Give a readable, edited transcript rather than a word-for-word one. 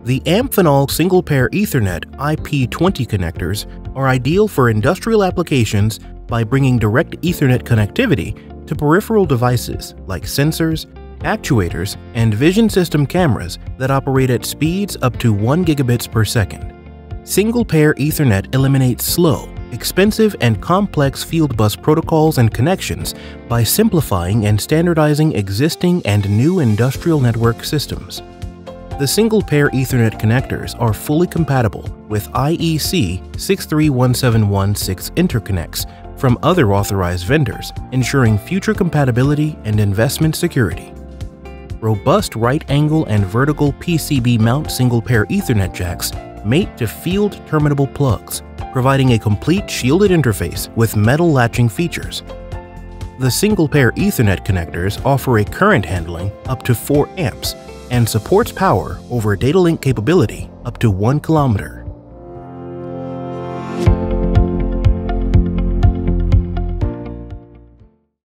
The Amphenol single-pair Ethernet IP20 connectors are ideal for industrial applications by bringing direct Ethernet connectivity to peripheral devices like sensors, actuators, and vision system cameras that operate at speeds up to 1 gigabits per second. Single-pair Ethernet eliminates slow, expensive, and complex field bus protocols and connections by simplifying and standardizing existing and new industrial network systems. The single-pair Ethernet connectors are fully compatible with IEC 63171-6 interconnects from other authorized vendors, ensuring future compatibility and investment security. Robust right-angle and vertical PCB mount single-pair Ethernet jacks mate to field-terminable plugs, providing a complete shielded interface with metal latching features. The single-pair Ethernet connectors offer a current handling up to 4 amps and supports power over data link capability up to 1 kilometer.